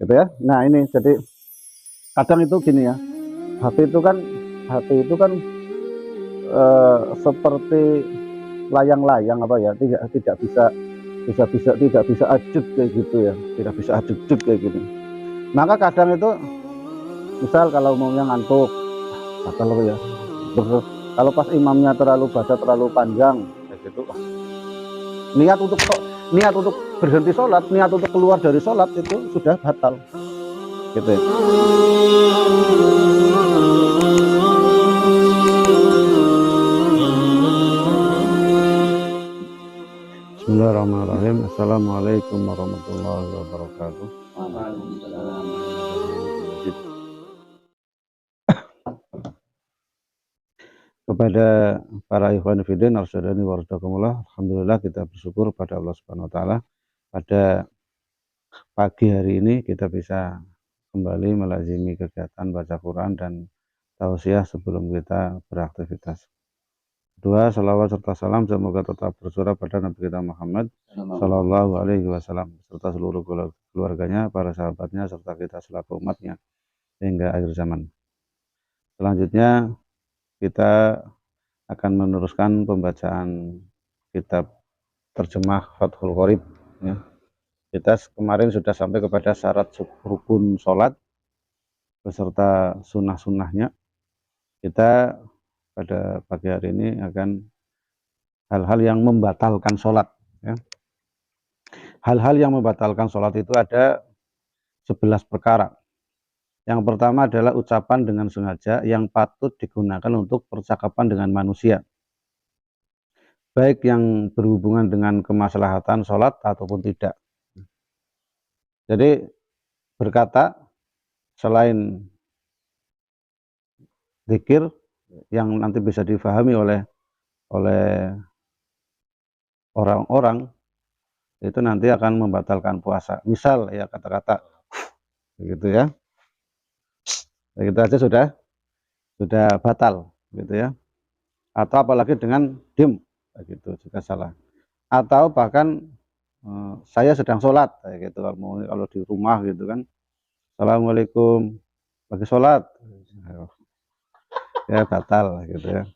gitu ya. Nah ini jadi kadang itu gini ya, hati itu kan seperti layang-layang apa ya, tidak bisa ajut kayak gitu ya, tidak bisa ajut kayak gini. Maka kadang itu misal kalau umumnya ngantuk, kalau ya, kalau pas imamnya terlalu panjang kayak gitu, niat untuk berhenti sholat, niat untuk keluar dari sholat itu sudah batal gitu ya. Bismillahirrahmanirrahim. Assalamualaikum warahmatullahi wabarakatuh. Kepada para ikhwan fillah arsyadani warahmatullah, alhamdulillah kita bersyukur pada Allah Subhanahu wa taala pada pagi hari ini kita bisa kembali melazimi kegiatan baca Quran dan tausiah sebelum kita beraktivitas. Dua, salawat serta salam semoga tetap bersurah pada Nabi kita Muhammad Sallallahu Alaihi Wasallam serta seluruh keluarganya, para sahabatnya, serta kita selaku umatnya hingga akhir zaman. Selanjutnya kita akan meneruskan pembacaan kitab terjemah Fathul Qorib ya. Kita kemarin sudah sampai kepada syarat rukun sholat beserta sunnah-sunnahnya. Kita pada pagi hari ini akan hal-hal yang membatalkan sholat ya. Hal-hal yang membatalkan sholat itu ada 11 perkara. Yang pertama adalah ucapan dengan sengaja yang patut digunakan untuk percakapan dengan manusia, baik yang berhubungan dengan kemaslahatan sholat ataupun tidak. Jadi berkata selain zikir yang nanti bisa difahami oleh orang-orang, itu nanti akan membatalkan puasa. Misal ya kata-kata begitu ya. Begitu aja sudah batal gitu ya. Atau apalagi dengan diem begitu juga salah. Atau bahkan saya sedang sholat kayak gitu, kalau di rumah gitu kan, assalamualaikum lagi sholat ya batal gitu ya.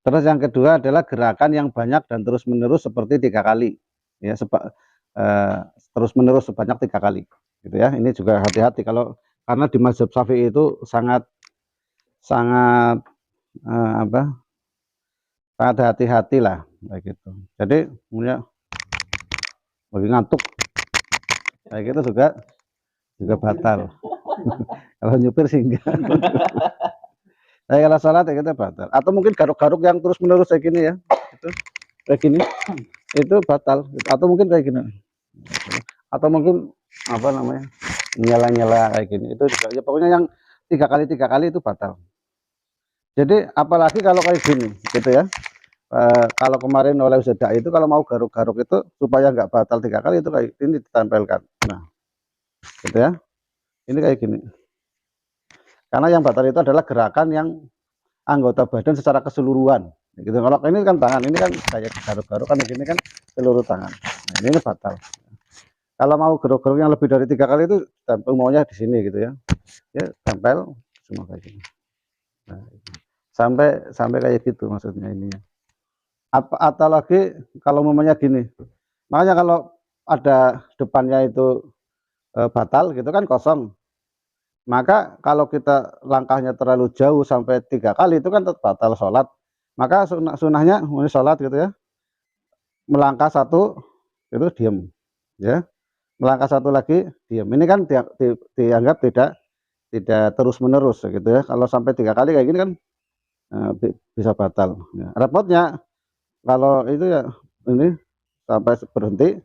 Terus yang kedua adalah gerakan yang banyak dan terus menerus seperti 3 kali ya, terus menerus sebanyak 3 kali gitu ya. Ini juga hati-hati karena di mazhab Syafi'i itu sangat sangat hati-hati lah kayak gitu. Jadi punya lagi ngantuk kayak gitu juga batal. Kalau nyupir sih enggak. Kalau sholat ya kita batal. Atau mungkin garuk-garuk yang terus menerus kayak gini ya, itu kayak gini itu batal. Atau mungkin kayak gini, atau mungkin apa namanya, nyala-nyala kayak gini, itu juga ya, pokoknya yang 3 kali itu batal. Jadi apalagi kalau kayak gini gitu ya. Kalau kemarin oleh Ustadz itu kalau mau garuk-garuk itu supaya nggak batal 3 kali itu kayak ini ditempelkan. Nah, gitu ya. Ini kayak gini. Karena yang batal itu adalah gerakan yang anggota badan secara keseluruhan. Gitu. Kalau ini kan tangan, ini kan kayak garuk-garuk kan, ini kan seluruh tangan. Nah, ini batal. Kalau mau garuk-garuk yang lebih dari 3 kali itu tempel maunya di sini gitu ya. Ya tempel semua kayak gini. Nah, sampai kayak gitu maksudnya ini. Atau lagi kalau momennya gini. Makanya kalau ada depannya itu batal gitu kan, kosong. Maka kalau kita langkahnya terlalu jauh sampai 3 kali itu kan tetap batal sholat. Maka sunnahnya ini sholat gitu ya, melangkah satu itu diem ya, melangkah satu lagi diem. Ini kan dianggap tidak terus menerus gitu ya. Kalau sampai 3 kali kayak gini kan bisa batal ya. Repotnya kalau itu ya, ini sampai berhenti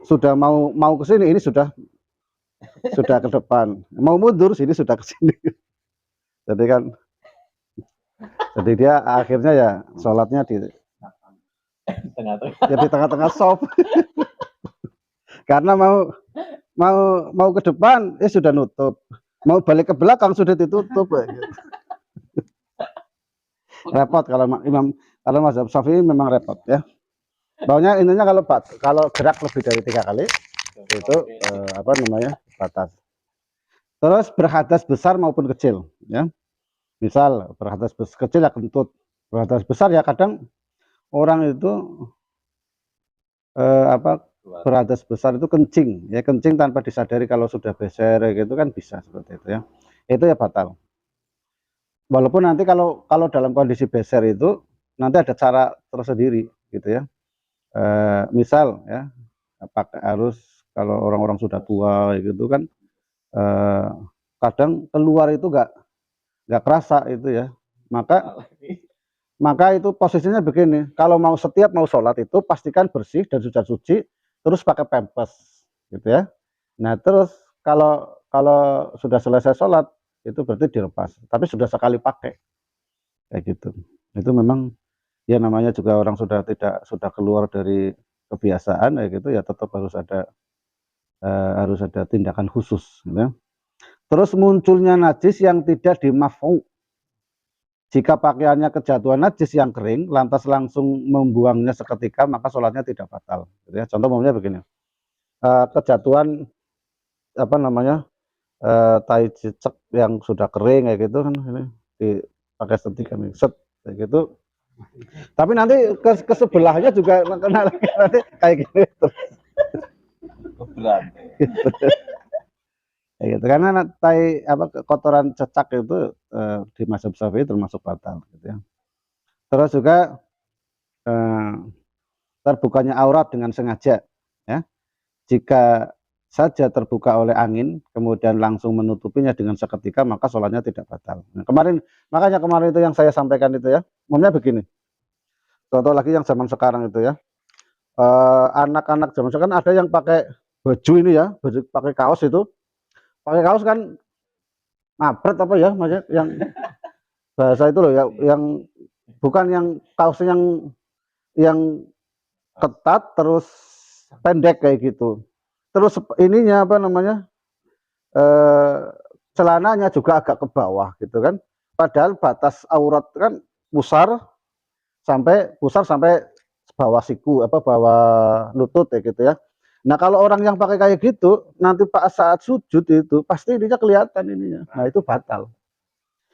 sudah mau ke sini, ini sudah ke depan, mau mundur sini sudah ke sini. Jadi kan dia akhirnya ya sholatnya di tengah-tengah soft. Karena mau ke depan sudah nutup, mau balik ke belakang sudah ditutup gitu. Repot kalau mazhab Syafi'i memang repot ya. Pokoknya intinya kalau gerak lebih dari 3 kali itu apa namanya, batas. Terus berhadas besar maupun kecil, ya. Misal berhadas kecil ya kentut, berhadas besar ya kadang orang itu apa, berhadas besar itu kencing, ya kencing tanpa disadari kalau sudah beser gitu kan bisa seperti itu ya. Itu ya batal. Walaupun nanti kalau dalam kondisi beser itu nanti ada cara tersendiri gitu ya. Misal ya, pakai harus kalau orang-orang sudah tua gitu kan eh, kadang keluar itu nggak kerasa itu ya. Maka itu posisinya begini, kalau mau setiap mau sholat itu pastikan bersih dan sudah suci, terus pakai pempes gitu ya. Nah terus kalau kalau sudah selesai sholat itu berarti dilepas, tapi sudah sekali pakai kayak gitu. Itu memang ya namanya juga orang sudah keluar dari kebiasaan kayak gitu ya, tetap harus ada tindakan khusus gitu ya. Terus munculnya najis yang tidak dimafu. Jika pakaiannya kejatuhan najis yang kering, lantas langsung membuangnya seketika, maka sholatnya tidak batal. Gitu ya. Contoh umumnya begini, kejatuhan apa namanya, tai cicak yang sudah kering kayak gitu kan, ini dipakai setrika nih, set kayak gitu. Tapi nanti ke sebelahnya juga kena lagi nanti kayak gitu. Gitu. Kayak gitu. Karena tai apa kotoran cecak itu di mazhab Syafi'i termasuk batal gitu ya. Terus juga eh, terbukanya aurat dengan sengaja ya. Jika saja terbuka oleh angin kemudian langsung menutupinya dengan seketika maka sholatnya tidak batal. Nah, makanya kemarin itu yang saya sampaikan itu ya, umumnya begini. Contoh lagi yang zaman sekarang itu ya, anak-anak zaman sekarang ada yang pakai baju ini ya, baju pakai kaos itu, pakai kaos kan ngabret apa ya, maksudnya yang bahasa itu loh ya, yang bukan yang kaosnya yang ketat terus pendek kayak gitu. Terus ininya apa namanya, eh, celananya juga agak ke bawah gitu kan. Padahal batas aurat kan pusar sampai bawah siku apa bawah lutut ya gitu ya. Nah kalau orang yang pakai kayak gitu nanti pak saat sujud itu pasti ininya kelihatan ininya. Nah itu batal.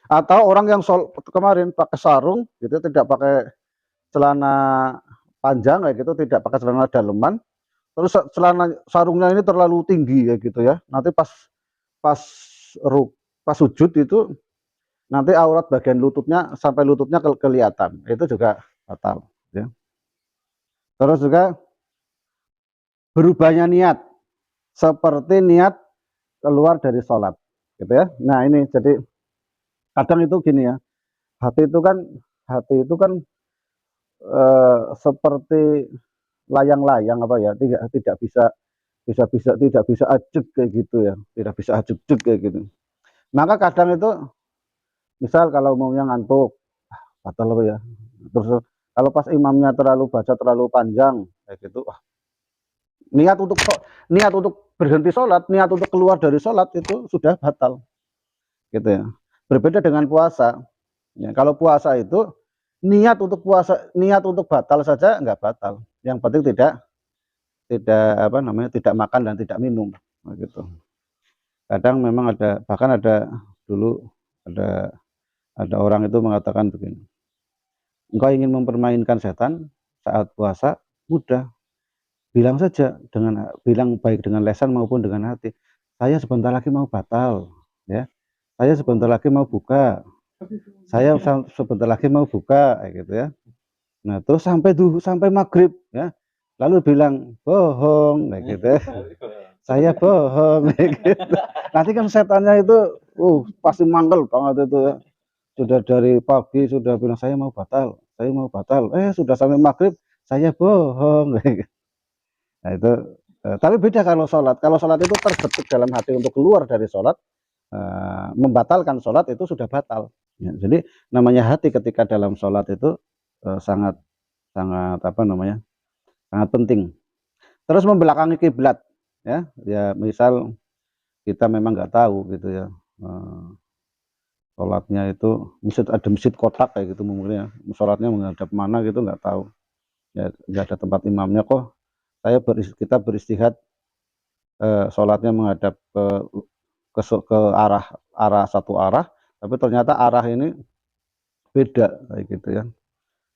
Atau orang yang kemarin pakai sarung gitu tidak pakai celana panjang kayak gitu, tidak pakai celana daleman, terus celana sarungnya ini terlalu tinggi kayak gitu ya. Nanti pas pas sujud itu nanti aurat bagian lututnya sampai lututnya kelihatan, itu juga batal ya. Terus juga berubahnya niat seperti niat keluar dari sholat gitu ya. Nah ini jadi kadang itu gini ya, hati itu kan hati itu kan seperti layang-layang apa ya, tidak tidak bisa ajub kayak gitu ya, tidak bisa ajub kayak gitu. Maka kadang itu misal kalau umumnya ngantuk batal apa ya, terus kalau pas imamnya baca terlalu panjang kayak gitu, wah, niat untuk niat untuk berhenti sholat, niat untuk keluar dari sholat itu sudah batal gitu ya. Berbeda dengan puasa ya, kalau puasa itu niat untuk batal saja nggak batal, yang penting tidak apa namanya, tidak makan dan tidak minum gitu. Kadang memang bahkan ada dulu ada orang itu mengatakan begini, engkau ingin mempermainkan setan saat puasa, mudah, bilang baik dengan lesan maupun dengan hati, saya sebentar lagi mau batal ya, saya sebentar lagi mau buka, saya sebentar lagi mau buka kayak gitu ya. Nah terus sampai maghrib ya, lalu bilang bohong kayak gitu ya. Saya bohong kayak gitu. Nanti kan setannya itu pasti manggel banget itu ya. Sudah dari pagi sudah bilang saya mau batal, sudah sampai maghrib saya bohong kayak gitu. Nah itu tapi beda kalau sholat itu terbetik dalam hati untuk keluar dari sholat, membatalkan sholat itu sudah batal ya. Jadi namanya hati ketika dalam sholat itu sangat sangat apa namanya, sangat penting. Terus membelakangi kiblat ya, ya misal kita memang nggak tahu gitu ya, sholatnya itu ada masjid kotak kayak gitu mungkin ya, sholatnya menghadap mana gitu nggak tahu ya, nggak ada tempat imamnya kok, kita beristihad sholatnya menghadap ke arah satu arah, tapi ternyata arah ini beda kayak gitu ya.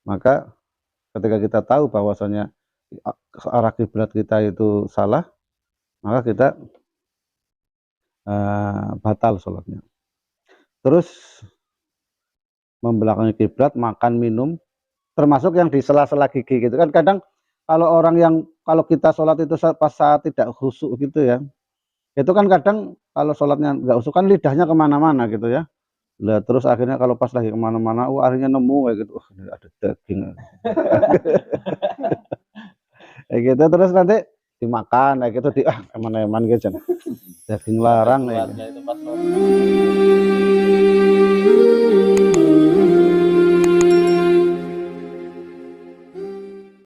Maka ketika kita tahu bahwasanya arah kiblat kita itu salah, maka kita batal sholatnya. Terus membelakangi kiblat, makan minum, termasuk yang di sela-sela gigi gitu kan. Kadang kalau orang yang kalau kita sholat itu pas saat tidak khusyuk gitu ya, itu kan kadang kalau sholatnya nggak khusyuk kan lidahnya kemana-mana gitu ya. Lah terus akhirnya kalau pas lagi kemana-mana, akhirnya nemu kayak gitu, ada daging. Kayak gitu terus nanti dimakan kayak gitu eman-eman gitu. Daging larang kayak gitu.